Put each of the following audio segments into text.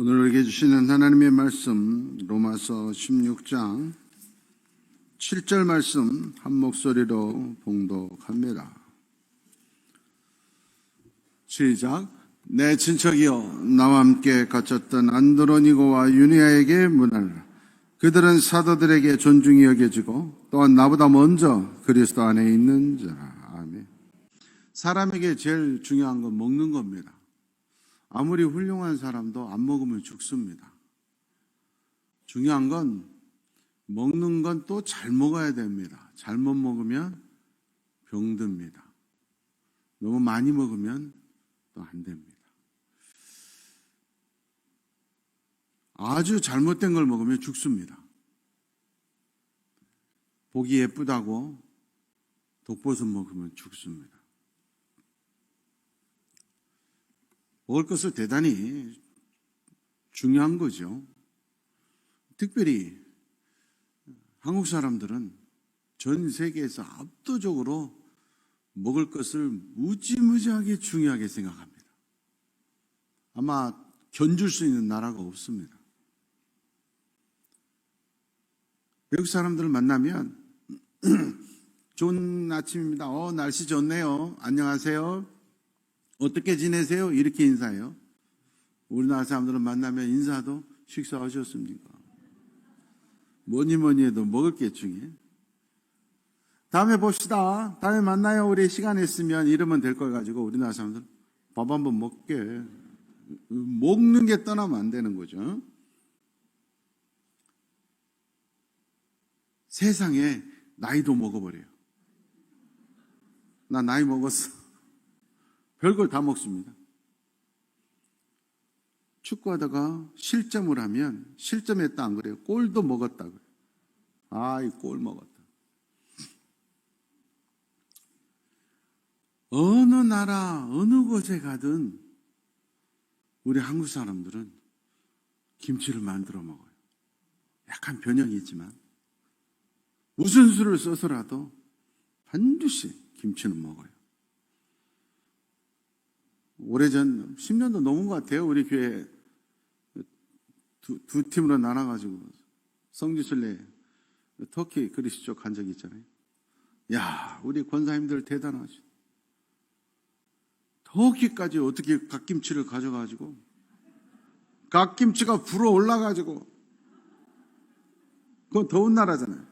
오늘 우리에게 주시는 하나님의 말씀 로마서 16장 7절 말씀 한 목소리로 봉독합니다. 시작. 내 친척이여 나와 함께 갇혔던 안드로니고와 유니아에게 문하라. 그들은 사도들에게 존중이 여겨지고 또한 나보다 먼저 그리스도 안에 있는 자라. 아멘. 사람에게 제일 중요한 건 먹는 겁니다. 아무리 훌륭한 사람도 안 먹으면 죽습니다. 중요한 건 먹는 건 또 잘 먹어야 됩니다. 잘못 먹으면 병듭니다. 너무 많이 먹으면 또 안 됩니다. 아주 잘못된 걸 먹으면 죽습니다. 보기 예쁘다고 독버섯 먹으면 죽습니다. 먹을 것을 대단히 중요한 거죠. 특별히 한국 사람들은 전 세계에서 압도적으로 먹을 것을 무지무지하게 중요하게 생각합니다. 아마 견줄 수 있는 나라가 없습니다. 외국 사람들을 만나면 좋은 아침입니다. 날씨 좋네요. 안녕하세요. 어떻게 지내세요? 이렇게 인사해요. 우리나라 사람들은 만나면 인사도 식사하셨습니까? 뭐니 해도 먹을 게 중요해. 다음에 봅시다. 다음에 만나요. 우리 시간 있으면 이러면 될 걸 가지고 우리나라 사람들은 밥 한번 먹게. 먹는 게 떠나면 안 되는 거죠. 세상에 나이도 먹어버려요. 나 나이 먹었어. 별걸 다 먹습니다. 축구하다가 실점을 하면 실점했다 안 그래요? 골도 먹었다 그래요. 이 골 먹었다. 어느 나라 어느 곳에 가든 우리 한국 사람들은 김치를 만들어 먹어요. 약간 변형이 있지만 무슨 수를 써서라도 반드시 김치는 먹어요. 오래전 10년도 넘은 것 같아요. 우리 교회 두 팀으로 나눠가지고 성지순례 터키 그리스 쪽 간 적이 있잖아요. 야, 우리 권사님들 대단하시. 터키까지 어떻게 갓김치를 가져가지고 갓김치가 불어 올라가지고 그건 더운 나라잖아요.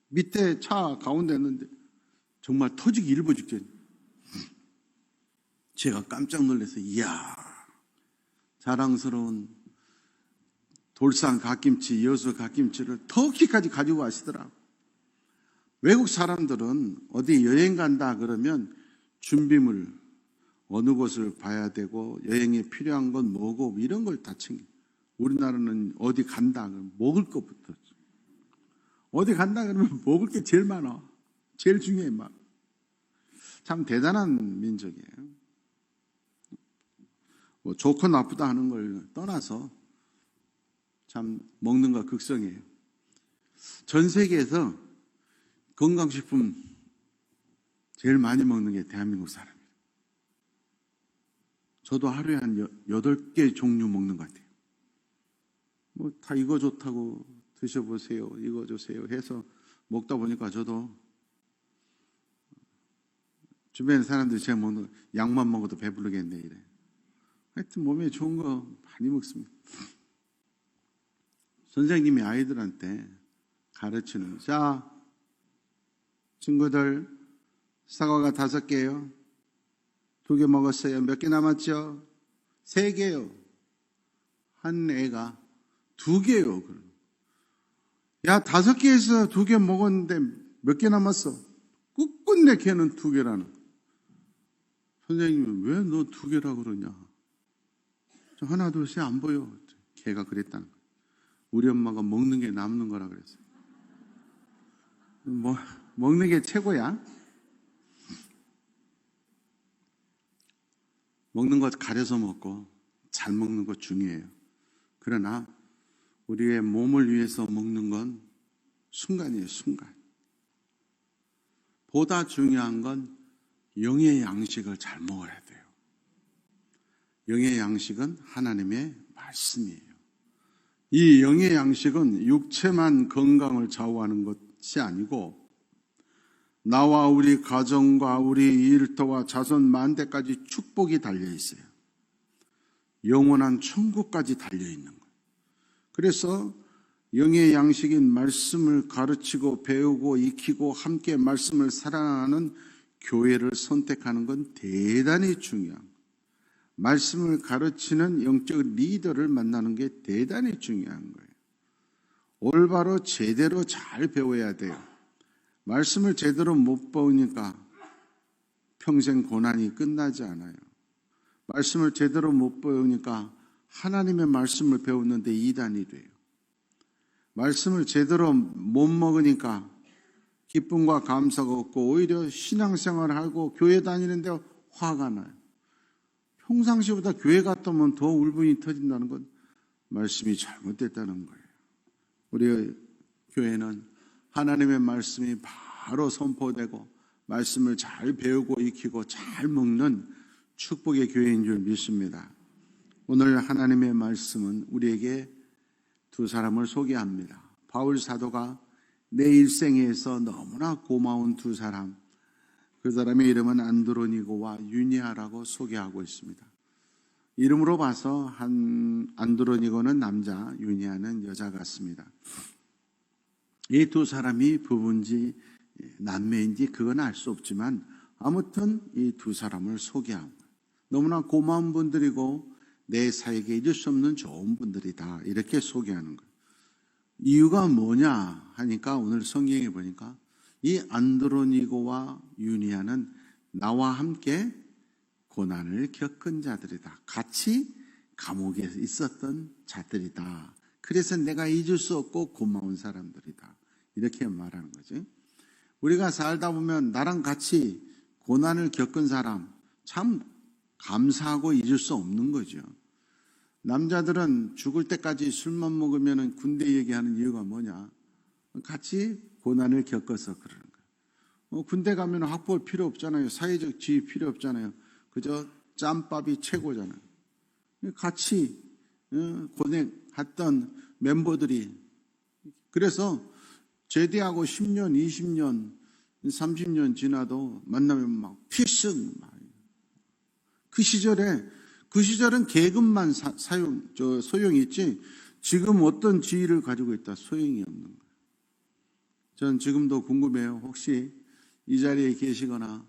밑에 차 가운데 있는데 정말 터지기 일보 직전. 제가 깜짝 놀라서 이야, 자랑스러운 돌산 갓김치, 여수 갓김치를 터키까지 가지고 가시더라고요. 외국 사람들은 어디 여행 간다 그러면 준비물, 어느 곳을 봐야 되고 여행에 필요한 건 뭐고 이런 걸 다 챙겨. 우리나라는 어디 간다 그러면 먹을 것부터. 어디 간다 그러면 먹을 게 제일 많아. 제일 중요해. 참 대단한 민족이에요. 좋고 나쁘다 하는 걸 떠나서 참 먹는 거 극성이에요. 전 세계에서 건강식품 제일 많이 먹는 게 대한민국 사람이에요. 저도 하루에 한 8개 종류 먹는 것 같아요. 다 이거 좋다고 드셔보세요. 이거 주세요 해서 먹다 보니까 저도 주변에 사람들이 제가 먹는 약만 먹어도 배부르겠네 이래. 하여튼 몸에 좋은 거 많이 먹습니다. 선생님이 아이들한테 가르치는, 자, 친구들 사과가 5개예요. 2개 먹었어요. 몇 개 남았죠? 3개요. 한 애가 2개요. 야, 5개에서 2개 먹었는데 몇 개 남았어? 끝끝내 걔는 2개라는. 선생님이 왜 너 2개라고 그러냐? 하나, 둘, 셋 안 보여. 걔가 그랬다는 거예요. 우리 엄마가 먹는 게 남는 거라 그랬어요. 먹는 게 최고야. 먹는 것 가려서 먹고 잘 먹는 것 중요해요. 그러나 우리의 몸을 위해서 먹는 건 순간이에요. 순간. 보다 중요한 건 영의 양식을 잘 먹어야 돼요. 영의 양식은 하나님의 말씀이에요. 이 영의 양식은 육체만 건강을 좌우하는 것이 아니고 나와 우리 가정과 우리 일터와 자손 만대까지 축복이 달려 있어요. 영원한 천국까지 달려 있는 거예요. 그래서 영의 양식인 말씀을 가르치고 배우고 익히고 함께 말씀을 사랑하는 교회를 선택하는 건 대단히 중요한 거예요. 말씀을 가르치는 영적 리더를 만나는 게 대단히 중요한 거예요. 올바로 제대로 잘 배워야 돼요. 말씀을 제대로 못 배우니까 평생 고난이 끝나지 않아요. 말씀을 제대로 못 배우니까 하나님의 말씀을 배우는데 이단이 돼요. 말씀을 제대로 못 먹으니까 기쁨과 감사가 없고 오히려 신앙생활을 하고 교회 다니는데 화가 나요. 평상시보다 교회 갔다 오면 더 울분이 터진다는 건 말씀이 잘못됐다는 거예요. 우리 교회는 하나님의 말씀이 바로 선포되고 말씀을 잘 배우고 익히고 잘 먹는 축복의 교회인 줄 믿습니다. 오늘 하나님의 말씀은 우리에게 두 사람을 소개합니다. 바울 사도가 내 일생에서 너무나 고마운 두 사람, 그 사람의 이름은 안드로니고와 유니아라고 소개하고 있습니다. 이름으로 봐서 안드로니고는 남자, 유니아는 여자 같습니다. 이 두 사람이 부부인지 남매인지 그건 알 수 없지만 아무튼 이 두 사람을 소개하고 너무나 고마운 분들이고 내 사역에 잊을 수 없는 좋은 분들이다 이렇게 소개하는 거예요. 이유가 뭐냐 하니까 오늘 성경에 보니까 이 안드로니고와 유니아는 나와 함께 고난을 겪은 자들이다. 같이 감옥에 있었던 자들이다. 그래서 내가 잊을 수 없고 고마운 사람들이다. 이렇게 말하는 거지. 우리가 살다 보면 나랑 같이 고난을 겪은 사람 참 감사하고 잊을 수 없는 거죠. 남자들은 죽을 때까지 술만 먹으면 군대 얘기하는 이유가 뭐냐? 같이 고난을 겪어서 그러는 거예요. 군대 가면 학벌 필요 없잖아요. 사회적 지위 필요 없잖아요. 그저 짬밥이 최고잖아요. 같이 고생했던 멤버들이 그래서 제대하고 10년, 20년, 30년 지나도 만나면 막 필승. 그 시절은 계급만 소용이 있지 지금 어떤 지위를 가지고 있다 소용이 없는 거예요. 전 지금도 궁금해요. 혹시 이 자리에 계시거나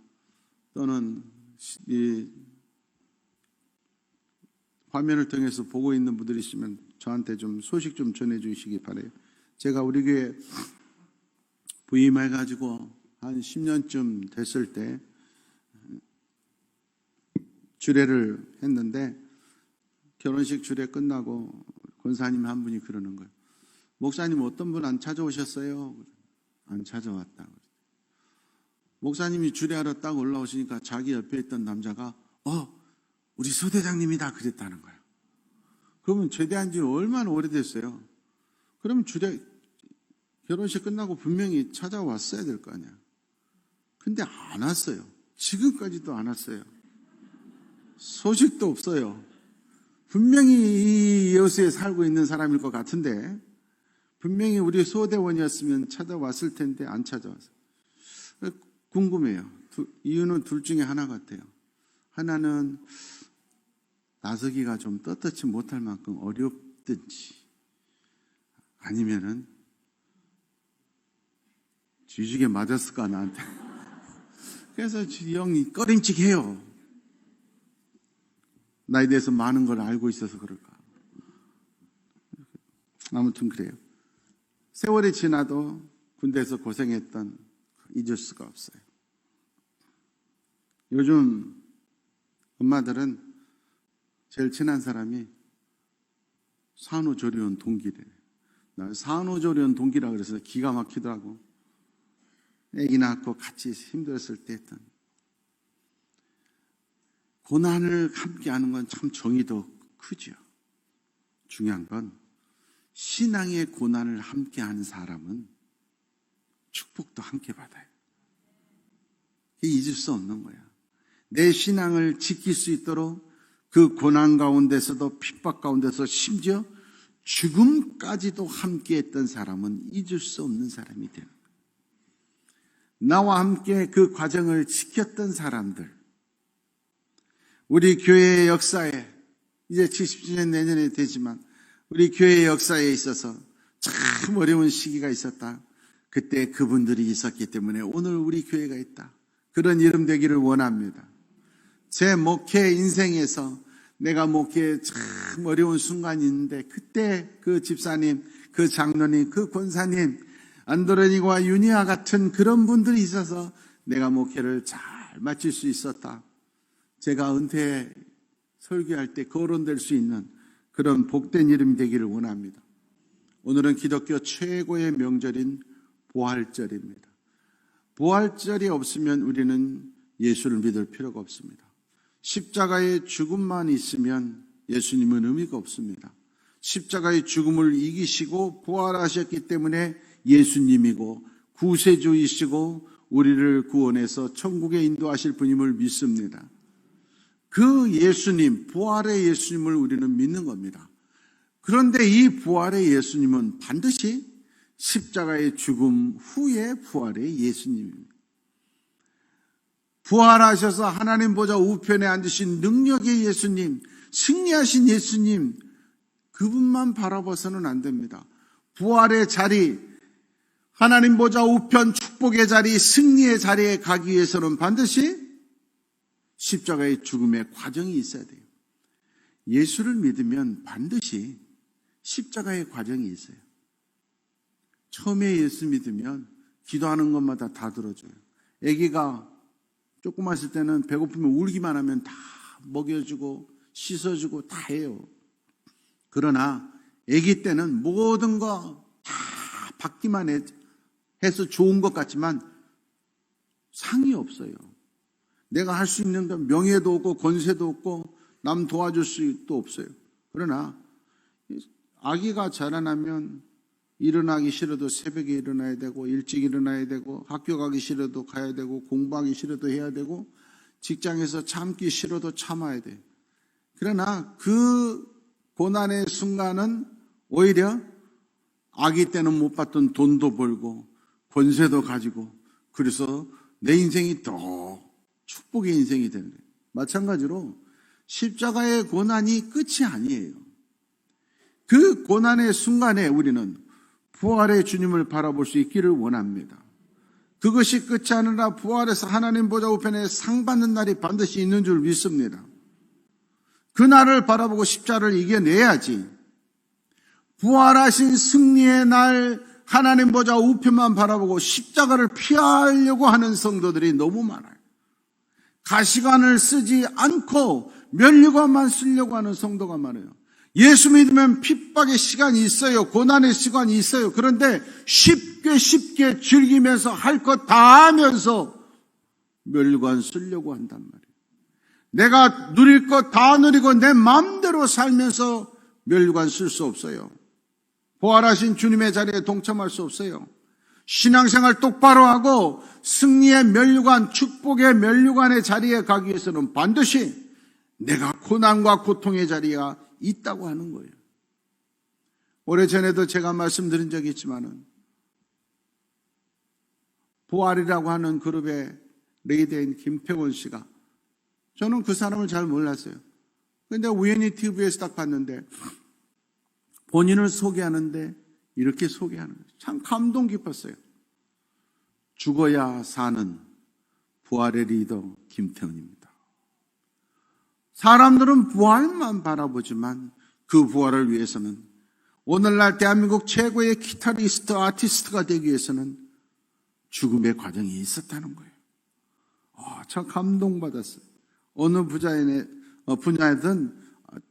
또는 이 화면을 통해서 보고 있는 분들이 있으면 저한테 좀 소식 좀 전해주시기 바라요. 제가 우리 교회 부임해가지고 한 10년쯤 됐을 때 주례를 했는데 결혼식 주례 끝나고 권사님 한 분이 그러는 거예요. 목사님 어떤 분 안 찾아오셨어요? 안 찾아왔다고. 목사님이 주례하러 딱 올라오시니까 자기 옆에 있던 남자가 우리 소대장님이다 그랬다는 거예요. 그러면 제대한 지 얼마나 오래됐어요? 그러면 결혼식 끝나고 분명히 찾아왔어야 될 거 아니야. 근데 안 왔어요. 지금까지도 안 왔어요. 소식도 없어요. 분명히 이 여수에 살고 있는 사람일 것 같은데 분명히 우리 소대원이었으면 찾아왔을 텐데 안 찾아왔어요. 궁금해요. 이유는 둘 중에 하나 같아요. 하나는 나서기가 좀 떳떳지 못할 만큼 어렵든지 아니면은 쥐죽에 맞았을까 나한테. 그래서 형이 꺼림칙해요. 나에 대해서 많은 걸 알고 있어서 그럴까. 아무튼 그래요. 세월이 지나도 군대에서 고생했던 잊을 수가 없어요. 요즘 엄마들은 제일 친한 사람이 산후조리원 동기래. 나 산후조리원 동기라 그래서 기가 막히더라고. 애기 낳고 같이 힘들었을 때 했던 고난을 함께하는 건 참 정의도 크죠. 중요한 건 신앙의 고난을 함께하는 사람은 축복도 함께 받아요. 이게 잊을 수 없는 거야. 내 신앙을 지킬 수 있도록 그 고난 가운데서도 핍박 가운데서 심지어 죽음까지도 함께했던 사람은 잊을 수 없는 사람이 되는 거예요. 나와 함께 그 과정을 지켰던 사람들, 우리 교회의 역사에 이제 70주년 내년에 되지만 우리 교회의 역사에 있어서 참 어려운 시기가 있었다. 그때 그분들이 있었기 때문에 오늘 우리 교회가 있다. 그런 이름 되기를 원합니다. 제 목회 인생에서 내가 목회에 참 어려운 순간이 있는데 그때 그 집사님, 그 장로님, 그 권사님, 안드로니고와 유니아 같은 그런 분들이 있어서 내가 목회를 잘 마칠 수 있었다. 제가 은퇴 설교할 때 거론될 수 있는 그런 복된 이름이 되기를 원합니다. 오늘은 기독교 최고의 명절인 부활절입니다. 부활절이 없으면 우리는 예수를 믿을 필요가 없습니다. 십자가의 죽음만 있으면 예수님은 의미가 없습니다. 십자가의 죽음을 이기시고 부활하셨기 때문에 예수님이고 구세주이시고 우리를 구원해서 천국에 인도하실 분임을 믿습니다. 그 예수님, 부활의 예수님을 우리는 믿는 겁니다. 그런데 이 부활의 예수님은 반드시 십자가의 죽음 후에 부활의 예수님입니다. 부활하셔서 하나님 보좌 우편에 앉으신 능력의 예수님, 승리하신 예수님, 그분만 바라봐서는 안 됩니다. 부활의 자리, 하나님 보좌 우편 축복의 자리, 승리의 자리에 가기 위해서는 반드시 십자가의 죽음의 과정이 있어야 돼요. 예수를 믿으면 반드시 십자가의 과정이 있어요. 처음에 예수 믿으면 기도하는 것마다 다 들어줘요. 아기가 조그만 있을 때는 배고프면 울기만 하면 다 먹여주고 씻어주고 다 해요. 그러나 아기 때는 모든 거 다 받기만 해서 좋은 것 같지만 상이 없어요. 내가 할 수 있는 건 명예도 없고 권세도 없고 남 도와줄 수도 없어요. 그러나 아기가 자라나면 일어나기 싫어도 새벽에 일어나야 되고 일찍 일어나야 되고 학교 가기 싫어도 가야 되고 공부하기 싫어도 해야 되고 직장에서 참기 싫어도 참아야 돼요. 그러나 그 고난의 순간은 오히려 아기 때는 못 받던 돈도 벌고 권세도 가지고 그래서 내 인생이 더 축복의 인생이 되는 거예요. 마찬가지로 십자가의 고난이 끝이 아니에요. 그 고난의 순간에 우리는 부활의 주님을 바라볼 수 있기를 원합니다. 그것이 끝이 아니라 부활해서 하나님 보좌 우편에 상 받는 날이 반드시 있는 줄 믿습니다. 그 날을 바라보고 십자가를 이겨내야지. 부활하신 승리의 날 하나님 보좌 우편만 바라보고 십자가를 피하려고 하는 성도들이 너무 많아요. 가시관을 쓰지 않고 면류관만 쓰려고 하는 성도가 많아요. 예수 믿으면 핍박의 시간이 있어요. 고난의 시간이 있어요. 그런데 쉽게 즐기면서 할 것 다 하면서 면류관 쓰려고 한단 말이에요. 내가 누릴 것 다 누리고 내 마음대로 살면서 면류관 쓸 수 없어요. 부활하신 주님의 자리에 동참할 수 없어요. 신앙생활 똑바로 하고 승리의 면류관, 축복의 면류관의 자리에 가기 위해서는 반드시 내가 고난과 고통의 자리가 있다고 하는 거예요. 오래전에도 제가 말씀드린 적이 있지만은 부활이라고 하는 그룹의 리더인 김태원 씨가 저는 그 사람을 잘 몰랐어요. 그런데 우연히 TV에서 딱 봤는데 본인을 소개하는데 이렇게 소개하는 거예요. 참 감동 깊었어요. 죽어야 사는 부활의 리더 김태훈입니다. 사람들은 부활만 바라보지만 그 부활을 위해서는 오늘날 대한민국 최고의 기타리스트, 아티스트가 되기 위해서는 죽음의 과정이 있었다는 거예요. 참 감동받았어요. 어느 분야에든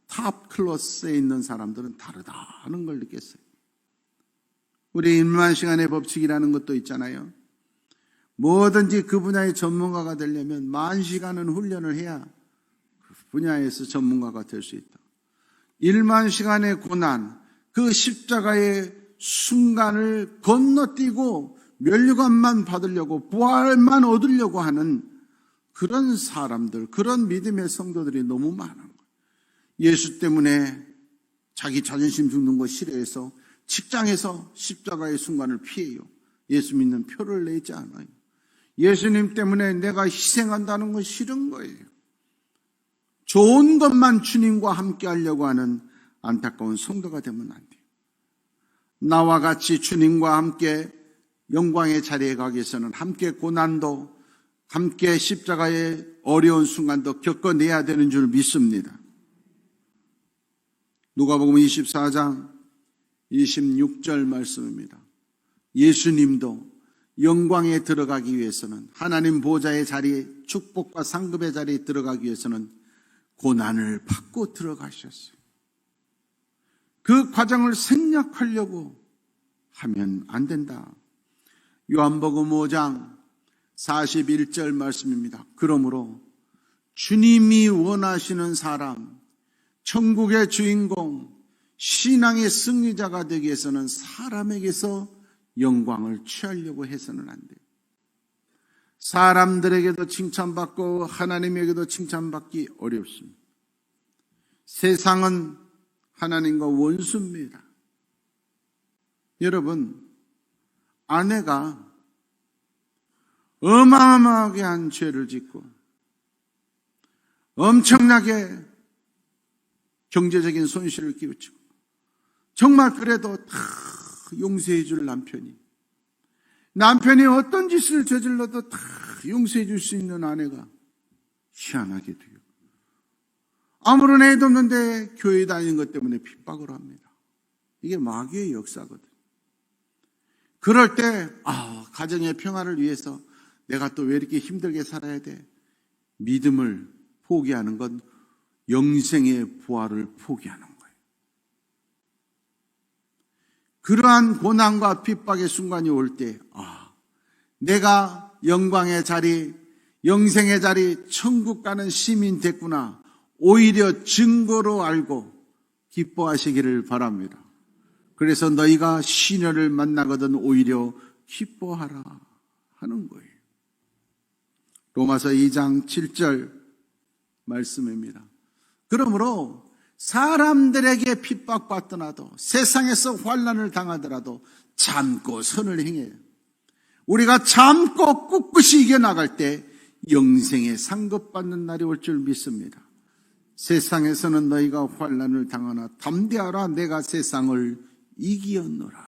탑 클래스에 있는 사람들은 다르다는 걸 느꼈어요. 우리 100,000시간의 법칙이라는 것도 있잖아요. 뭐든지 그 분야의 전문가가 되려면 10,000시간은 훈련을 해야 그 분야에서 전문가가 될 수 있다. 10,000시간의 고난, 그 십자가의 순간을 건너뛰고 면류관만 받으려고 부활만 얻으려고 하는 그런 사람들, 그런 믿음의 성도들이 너무 많은 거예요. 예수 때문에 자기 자존심 죽는 거 싫어해서 직장에서 십자가의 순간을 피해요. 예수 믿는 표를 내지 않아요. 예수님 때문에 내가 희생한다는 건 싫은 거예요. 좋은 것만 주님과 함께 하려고 하는 안타까운 성도가 되면 안 돼요. 나와 같이 주님과 함께 영광의 자리에 가기 위해서는 함께 고난도, 함께 십자가의 어려운 순간도 겪어내야 되는 줄 믿습니다. 누가복음 24장 26절 말씀입니다. 예수님도 영광에 들어가기 위해서는, 하나님 보좌의 자리에, 축복과 상급의 자리에 들어가기 위해서는 고난을 받고 들어가셨어요. 그 과정을 생략하려고 하면 안 된다. 요한복음 5장 41절 말씀입니다. 그러므로 주님이 원하시는 사람, 천국의 주인공, 신앙의 승리자가 되기 위해서는 사람에게서 영광을 취하려고 해서는 안 돼요. 사람들에게도 칭찬받고 하나님에게도 칭찬받기 어렵습니다. 세상은 하나님과 원수입니다. 여러분, 아내가 어마어마하게 한 죄를 짓고 엄청나게 경제적인 손실을 끼치고 정말 그래도 다 용서해 줄 남편이 어떤 짓을 저질러도 다 용서해 줄 수 있는 아내가 희한하게 돼요. 아무런 애도 없는데 교회 다니는 것 때문에 핍박을 합니다. 이게 마귀의 역사거든. 그럴 때 가정의 평화를 위해서 내가 또 왜 이렇게 힘들게 살아야 돼? 믿음을 포기하는 건 영생의 부활을 포기하는 거예요. 그러한 고난과 핍박의 순간이 올 때 내가 영광의 자리, 영생의 자리, 천국 가는 시민 됐구나, 오히려 증거로 알고 기뻐하시기를 바랍니다. 그래서 너희가 시녀를 만나거든 오히려 기뻐하라 하는 거예요. 로마서 2장 7절 말씀입니다. 그러므로 사람들에게 핍박받더라도, 세상에서 환난을 당하더라도 참고 선을 행해요. 우리가 참고 꿋꿋이 이겨나갈 때 영생의 상급받는 날이 올 줄 믿습니다. 세상에서는 너희가 환난을 당하나 담대하라, 내가 세상을 이기었노라.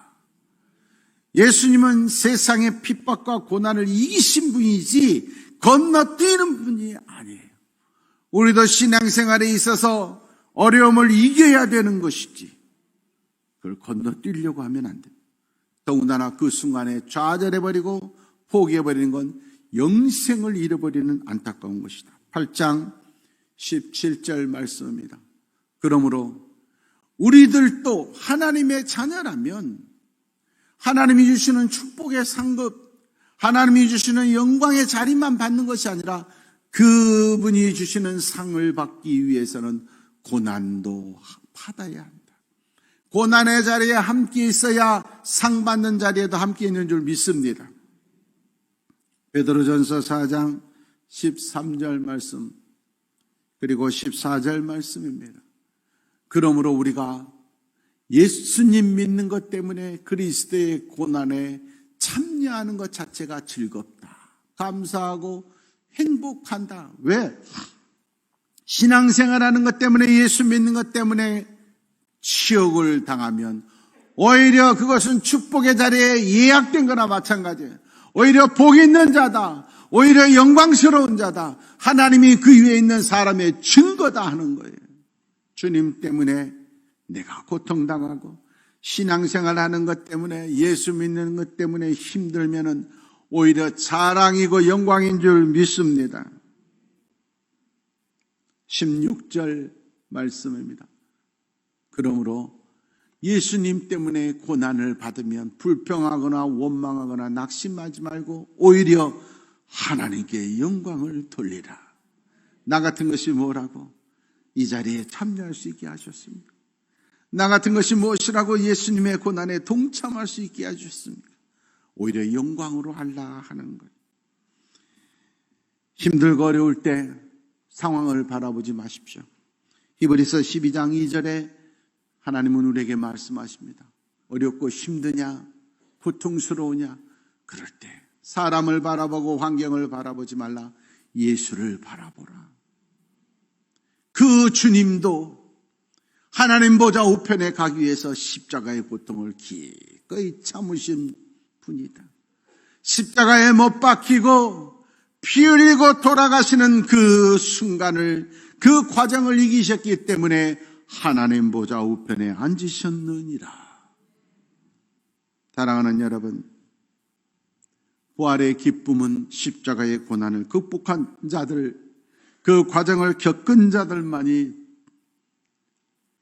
예수님은 세상의 핍박과 고난을 이기신 분이지 건너뛰는 분이 아니에요. 우리도 신앙생활에 있어서 어려움을 이겨야 되는 것이지 그걸 건너뛰려고 하면 안 돼요. 더군다나 그 순간에 좌절해버리고 포기해버리는 건 영생을 잃어버리는 안타까운 것이다. 8장 17절 말씀입니다. 그러므로 우리들도 하나님의 자녀라면 하나님이 주시는 축복의 상급, 하나님이 주시는 영광의 자리만 받는 것이 아니라 그분이 주시는 상을 받기 위해서는 고난도 받아야 한다. 고난의 자리에 함께 있어야 상 받는 자리에도 함께 있는 줄 믿습니다. 베드로전서 4장 13절 말씀 그리고 14절 말씀입니다. 그러므로 우리가 예수님 믿는 것 때문에 그리스도의 고난에 참여하는 것 자체가 즐겁다, 감사하고 행복한다. 왜? 신앙생활하는 것 때문에, 예수 믿는 것 때문에 치욕을 당하면 오히려 그것은 축복의 자리에 예약된 거나 마찬가지예요. 오히려 복 있는 자다, 오히려 영광스러운 자다, 하나님이 그 위에 있는 사람의 증거다 하는 거예요. 주님 때문에 내가 고통당하고 신앙생활하는 것 때문에, 예수 믿는 것 때문에 힘들면은 오히려 자랑이고 영광인 줄 믿습니다. 16절 말씀입니다. 그러므로 예수님 때문에 고난을 받으면 불평하거나 원망하거나 낙심하지 말고 오히려 하나님께 영광을 돌리라. 나 같은 것이 뭐라고 이 자리에 참여할 수 있게 하셨습니까? 나 같은 것이 무엇이라고 예수님의 고난에 동참할 수 있게 해주셨습니까? 오히려 영광으로 하려 하는 거예요. 힘들고 어려울 때 상황을 바라보지 마십시오. 히브리서 12장 2절에 하나님은 우리에게 말씀하십니다. 어렵고 힘드냐, 고통스러우냐, 그럴 때 사람을 바라보고 환경을 바라보지 말라. 예수를 바라보라. 그 주님도 하나님 보좌 우편에 가기 위해서 십자가의 고통을 기꺼이 참으신 분이다. 십자가에 못 박히고 피 흘리고 돌아가시는 그 순간을, 그 과정을 이기셨기 때문에 하나님 보좌 우편에 앉으셨느니라. 사랑하는 여러분, 부활의 기쁨은 십자가의 고난을 극복한 자들, 그 과정을 겪은 자들만이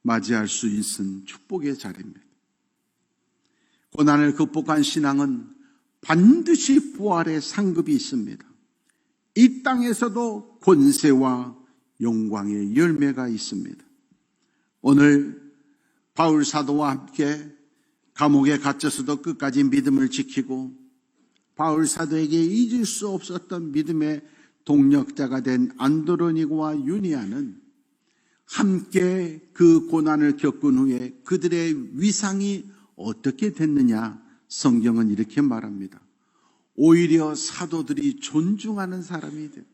맞이할 수 있는 축복의 자리입니다. 고난을 극복한 신앙은 반드시 부활의 상급이 있습니다. 이 땅에서도 권세와 영광의 열매가 있습니다. 오늘 바울 사도와 함께 감옥에 갇혀서도 끝까지 믿음을 지키고 바울 사도에게 잊을 수 없었던 믿음의 동력자가 된 안드로니고와 유니아는 함께 그 고난을 겪은 후에 그들의 위상이 어떻게 됐느냐, 성경은 이렇게 말합니다. 오히려 사도들이 존중하는 사람이 돼요.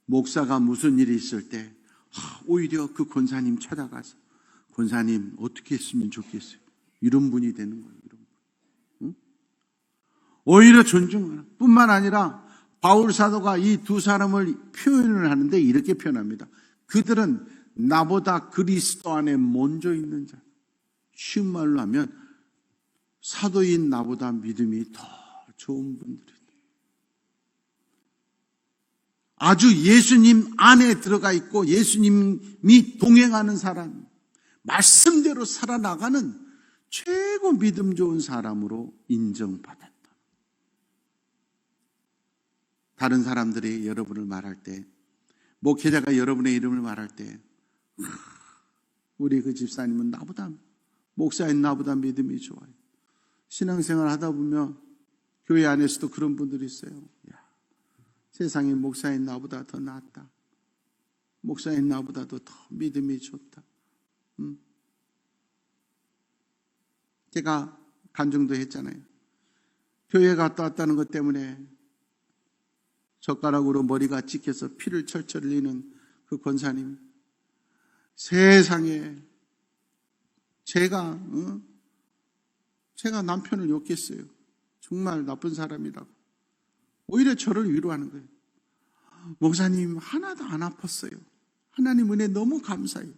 목사가 무슨 일이 있을 때 오히려 그 권사님 찾아가서 권사님 어떻게 했으면 좋겠어요. 이런 분이 되는 거예요. 이런 분. 응? 오히려 존중하는 뿐만 아니라 바울 사도가 이 두 사람을 표현을 하는데 이렇게 표현합니다. 그들은 나보다 그리스도 안에 먼저 있는 자. 쉬운 말로 하면 사도인 나보다 믿음이 더 좋은 분들이다. 아주 예수님 안에 들어가 있고 예수님이 동행하는 사람, 말씀대로 살아나가는 최고 믿음 좋은 사람으로 인정받았다. 다른 사람들이 여러분을 말할 때, 목회자가 여러분의 이름을 말할 때, 우리 그 집사님은 나보다, 목사인 나보다 믿음이 좋아요. 신앙생활 하다 보면 교회 안에서도 그런 분들이 있어요. 야, 세상에 목사인 나보다 더 낫다. 목사인 나보다도 더 믿음이 좋다. 제가 간증도 했잖아요. 교회 갔다 왔다는 것 때문에 젓가락으로 머리가 찍혀서 피를 철철 흘리는 그 권사님. 세상에 제가 남편을 욕했어요. 정말 나쁜 사람이라고. 오히려 저를 위로하는 거예요. 목사님 하나도 안 아팠어요. 하나님 은혜 너무 감사해요.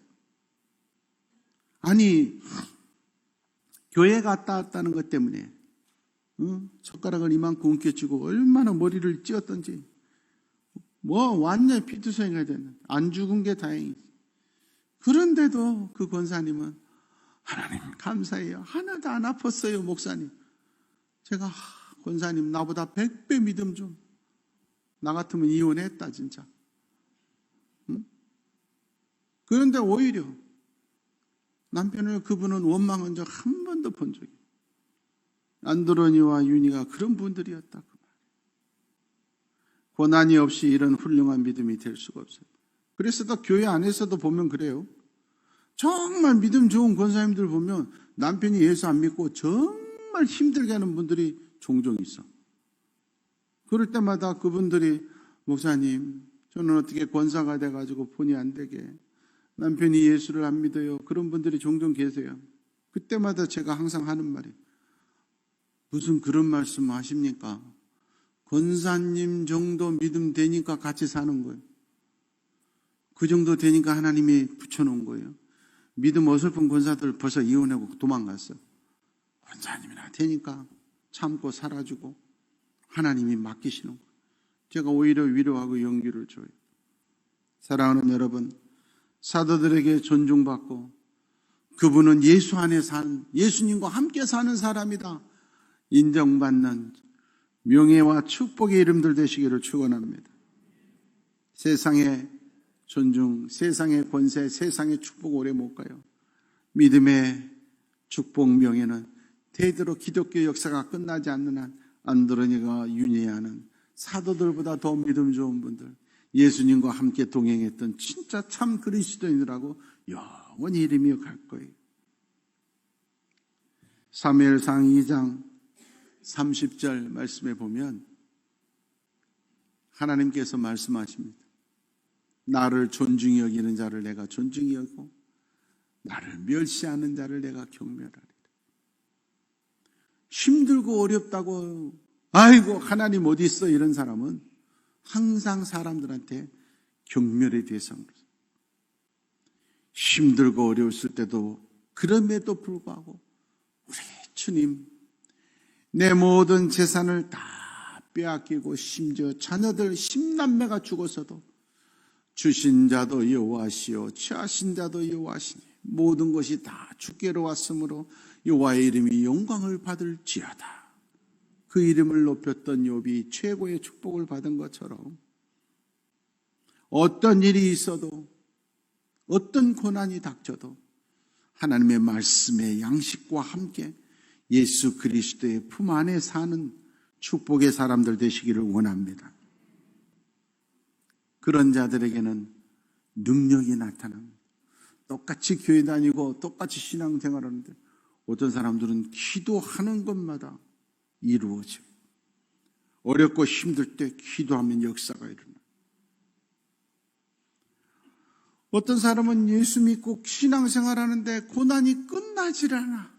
아니 교회 갔다 왔다는 것 때문에 젓가락을 이만큼 움켜쥐고 얼마나 머리를 찧었던지 완전히 피투성이가 됐는데 안 죽은 게 다행이지. 그런데도 그 권사님은 하나님 감사해요. 하나도 안 아팠어요 목사님. 제가 권사님 나보다 100배 믿음 좀. 나 같으면 이혼했다 진짜. 그런데 오히려 남편을 그분은 원망한 적 한 번도 본 적이 없어요. 안드로니와 유니가 그런 분들이었다. 그 말. 고난이 없이 이런 훌륭한 믿음이 될 수가 없어요. 그래서 또 교회 안에서도 보면 그래요. 정말 믿음 좋은 권사님들 보면 남편이 예수 안 믿고 정말 힘들게 하는 분들이 종종 있어. 그럴 때마다 그분들이 목사님 저는 어떻게 권사가 돼가지고 본의 안 되게 남편이 예수를 안 믿어요. 그런 분들이 종종 계세요. 그때마다 제가 항상 하는 말이 무슨 그런 말씀 하십니까? 권사님 정도 믿음 되니까 같이 사는 거예요. 그 정도 되니까 하나님이 붙여놓은 거예요. 믿음 어설픈 권사들 벌써 이혼하고 도망갔어요. 권사님이나 되니까 참고 살아주고 하나님이 맡기시는 거예요. 제가 오히려 위로하고 용기를 줘요. 사랑하는 여러분, 사도들에게 존중받고 그분은 예수 안에 산 예수님과 함께 사는 사람이다 인정받는 명예와 축복의 이름들 되시기를 축원합니다. 세상의 존중, 세상의 권세, 세상의 축복 오래 못 가요. 믿음의 축복 명예는 대대로 기독교 역사가 끝나지 않는 한 안드로니가 유니아는 사도들보다 더 믿음 좋은 분들, 예수님과 함께 동행했던 진짜 참 그리스도인이라고 영원히 이름이 갈 거예요. 사무엘상 2장 30절 말씀에 보면 하나님께서 말씀하십니다. 나를 존중히 여기는 자를 내가 존중히 여기고 나를 멸시하는 자를 내가 경멸하리라. 힘들고 어렵다고 아이고 하나님 어디 있어 이런 사람은 항상 사람들한테 경멸의 대상으로서 힘들고 어려웠을 때도 그럼에도 불구하고 우리 주님 내 모든 재산을 다 빼앗기고 심지어 자녀들 10남매가 죽어서도 주신 자도 여호와시요 취하신 자도 여호와시니 모든 것이 다 주께로 왔으므로 여호와의 이름이 영광을 받을지어다. 그 이름을 높였던 욥이 최고의 축복을 받은 것처럼 어떤 일이 있어도 어떤 고난이 닥쳐도 하나님의 말씀의 양식과 함께 예수 그리스도의 품 안에 사는 축복의 사람들 되시기를 원합니다. 그런 자들에게는 능력이 나타납니다. 똑같이 교회 다니고 똑같이 신앙생활하는데 어떤 사람들은 기도하는 것마다 이루어져. 어렵고 힘들 때 기도하면 역사가 일어나. 어떤 사람은 예수 믿고 신앙생활하는데 고난이 끝나질 않아.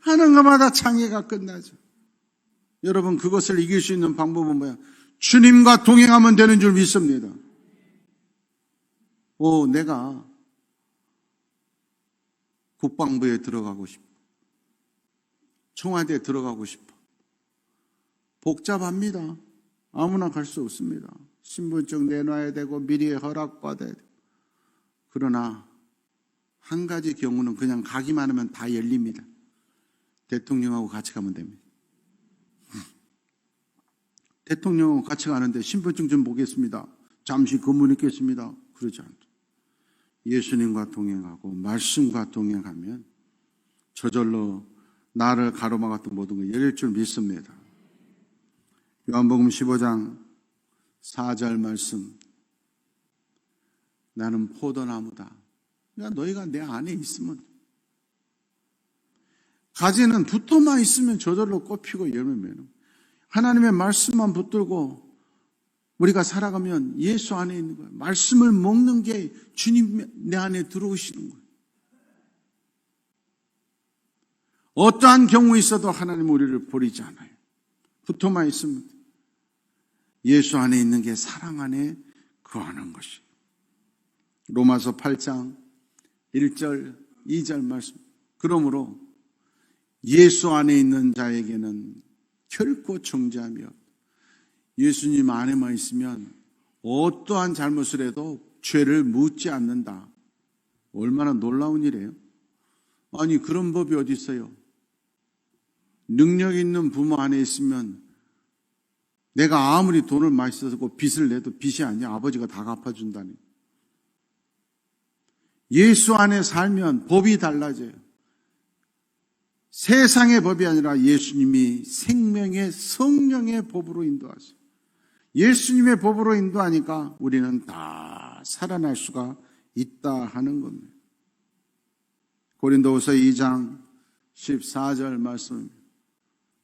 하는 것마다 장애가 끝나죠. 여러분 그것을 이길 수 있는 방법은 뭐야? 주님과 동행하면 되는 줄 믿습니다. 내가 국방부에 들어가고 싶어. 청와대에 들어가고 싶어. 복잡합니다. 아무나 갈 수 없습니다. 신분증 내놔야 되고 미리 허락받아야 되고. 그러나 한 가지 경우는 그냥 가기만 하면 다 열립니다. 대통령하고 같이 가면 됩니다. 대통령하고 같이 가는데 신분증 좀 보겠습니다. 잠시 근무했겠습니다. 그러지 않죠. 예수님과 동행하고 말씀과 동행하면 저절로 나를 가로막았던 모든 걸 열릴 줄 믿습니다. 요한복음 15장 4절 말씀. 나는 포도나무다. 그러니까 너희가 내 안에 있으면 가지는 붙어만 있으면 저절로 꽃피고 열매 맺는. 하나님의 말씀만 붙들고 우리가 살아가면 예수 안에 있는 거예요. 말씀을 먹는 게 주님 내 안에 들어오시는 거예요. 어떠한 경우 있어도 하나님 우리를 버리지 않아요. 붙어만 있으면 예수 안에 있는 게 사랑 안에 거하는 것이. 로마서 8장 1절 2절 말씀. 그러므로 예수 안에 있는 자에게는 결코 정죄함이 없다. 예수님 안에만 있으면 어떠한 잘못을 해도 죄를 묻지 않는다. 얼마나 놀라운 일이에요. 아니 그런 법이 어디 있어요. 능력 있는 부모 안에 있으면 내가 아무리 돈을 많이 쓰고 빚을 내도 빚이 아니야. 아버지가 다 갚아준다니. 예수 안에 살면 법이 달라져요. 세상의 법이 아니라 예수님이 생명의 성령의 법으로 인도하세요. 예수님의 법으로 인도하니까 우리는 다 살아날 수가 있다 하는 겁니다. 고린도후서 2장 14절 말씀.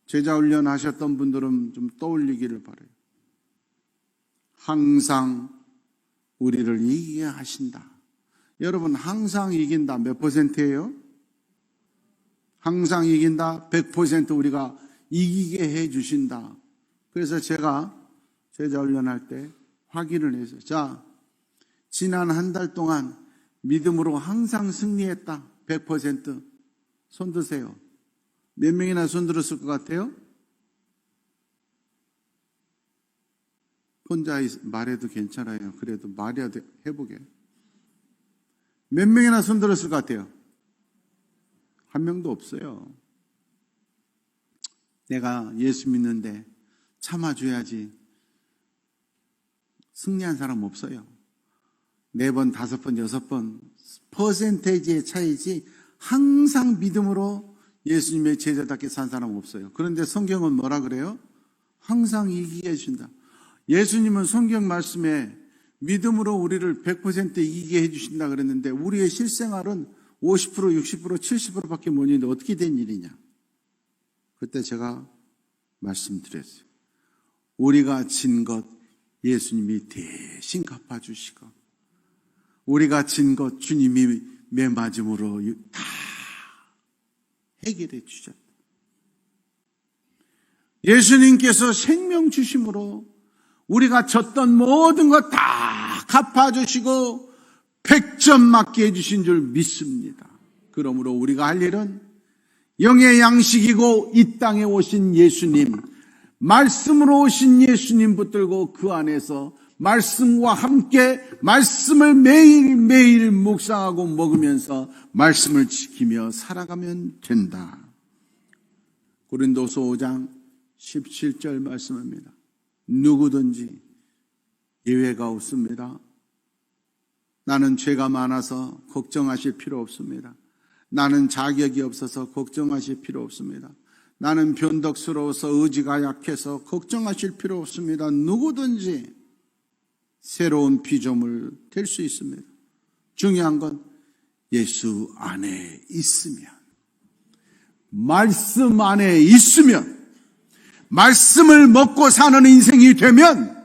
제자 훈련 하셨던 분들은 좀 떠올리기를 바라요. 항상 우리를 이기게 하신다. 여러분 항상 이긴다 몇 %예요? 항상 이긴다 100% 우리가 이기게 해 주신다. 그래서 제가 제자 훈련할 때 확인을 해서 자 지난 한 달 동안 믿음으로 항상 승리했다 100% 손 드세요. 몇 명이나 손 들었을 것 같아요? 혼자 말해도 괜찮아요. 그래도 말이라도 해보게. 몇 명이나 손 들었을 것 같아요? 한 명도 없어요. 내가 예수 믿는데 참아줘야지. 승리한 사람 없어요. 4번, 5번, 6번 퍼센테이지의 차이지 항상 믿음으로 예수님의 제자답게 산 사람 없어요. 그런데 성경은 뭐라 그래요? 항상 이기게 해준다. 예수님은 성경 말씀에 믿음으로 우리를 100% 이기게 해주신다 그랬는데 우리의 실생활은 50%, 60%, 70%밖에 못 있는데 어떻게 된 일이냐? 그때 제가 말씀드렸어요. 우리가 진 것 예수님이 대신 갚아주시고 우리가 진 것 주님이 매맞음으로 다 해결해 주셨다. 예수님께서 생명 주심으로 우리가 졌던 모든 것 다 갚아주시고 100점 맞게 해주신 줄 믿습니다. 그러므로 우리가 할 일은 영의 양식이고 이 땅에 오신 예수님, 말씀으로 오신 예수님 붙들고 그 안에서 말씀과 함께 말씀을 매일매일 묵상하고 먹으면서 말씀을 지키며 살아가면 된다. 고린도서 5장 17절 말씀입니다. 누구든지 예외가 없습니다. 나는 죄가 많아서 걱정하실 필요 없습니다. 나는 자격이 없어서 걱정하실 필요 없습니다. 나는 변덕스러워서 의지가 약해서 걱정하실 필요 없습니다. 누구든지 새로운 피조물 될 수 있습니다. 중요한 건 예수 안에 있으면, 말씀 안에 있으면, 말씀을 먹고 사는 인생이 되면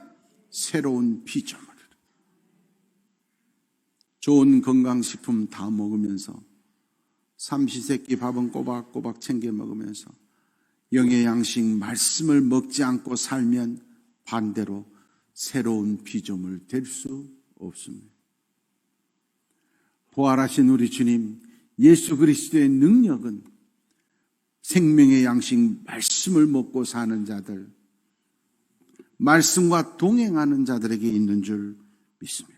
새로운 피조물. 좋은 건강식품 다 먹으면서 삼시세끼 밥은 꼬박꼬박 챙겨 먹으면서 영의 양식 말씀을 먹지 않고 살면 반대로 새로운 피조물 될 수 없습니다. 부활하신 우리 주님 예수 그리스도의 능력은 생명의 양식 말씀을 먹고 사는 자들, 말씀과 동행하는 자들에게 있는 줄 믿습니다.